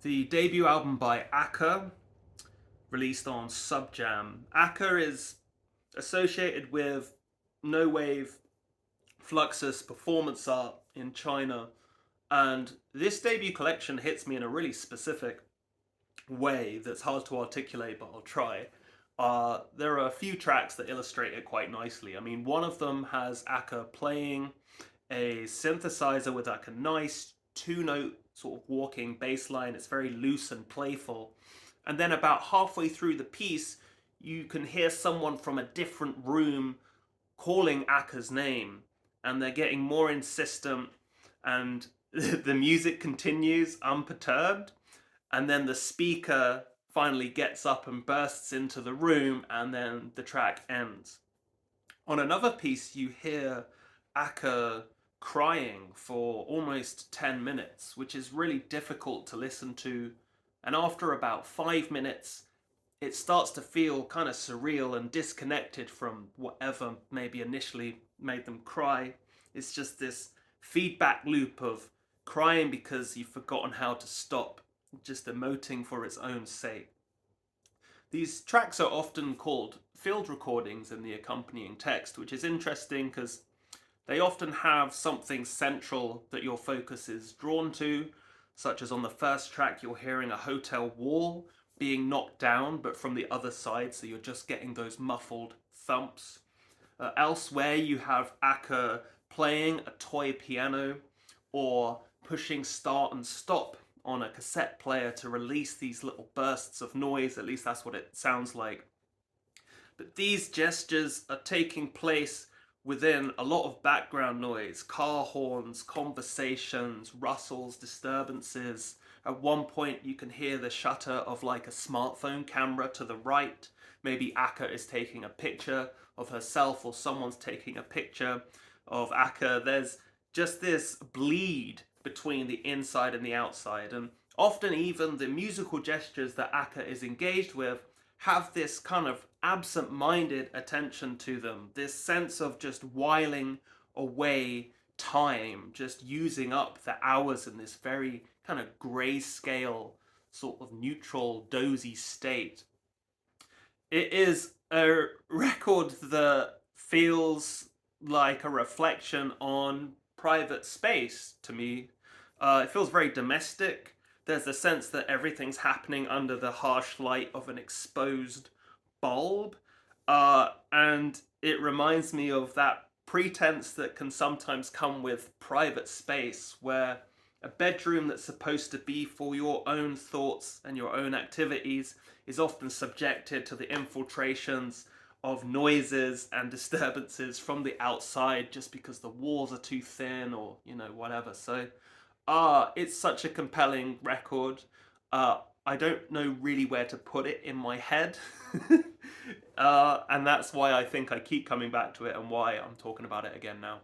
The debut album by Akka, released on Subjam. Akka is associated with no wave Fluxus performance art in China, and this debut collection hits me in a really specific way that's hard to articulate, but I'll try. There are a few tracks that illustrate it quite nicely. I mean, one of them has Akka playing a synthesizer with like a nice two-note sort of walking bass line. It's very loose and playful. And then about halfway through the piece, you can hear someone from a different room calling Akka's name, and they're getting more insistent, and the music continues unperturbed, and then the speaker finally gets up and bursts into the room, and then the track ends. On another piece, you hear Akka crying for almost 10 minutes, which is really difficult to listen to. And after about 5 minutes, it starts to feel kind of surreal and disconnected from whatever maybe initially made them cry. It's just this feedback loop of crying because you've forgotten how to stop, just emoting for its own sake. These tracks are often called field recordings in the accompanying text, which is interesting because they often have something central that your focus is drawn to, such as on the first track, you're hearing a hotel wall being knocked down, but from the other side, so you're just getting those muffled thumps. Elsewhere, you have Akka playing a toy piano or pushing start and stop on a cassette player to release these little bursts of noise. At least that's what it sounds like. But these gestures are taking place within a lot of background noise, car horns, conversations, rustles, disturbances. At one point, you can hear the shutter of like a smartphone camera to the right. Maybe Akka is taking a picture of herself, or someone's taking a picture of Akka. There's just this bleed between the inside and the outside, and often even the musical gestures that Akka is engaged with have this kind of absent-minded attention to them, this sense of just whiling away time, just using up the hours in this very kind of grayscale, sort of neutral, dozy state. It is a record that feels like a reflection on private space to me. It feels very domestic. There's a sense that everything's happening under the harsh light of an exposed bulb. And it reminds me of that pretense that can sometimes come with private space, where a bedroom that's supposed to be for your own thoughts and your own activities is often subjected to the infiltrations of noises and disturbances from the outside just because the walls are too thin, or whatever. So it's such a compelling record. I don't know really where to put it in my head. And that's why I think I keep coming back to it, and why I'm talking about it again now.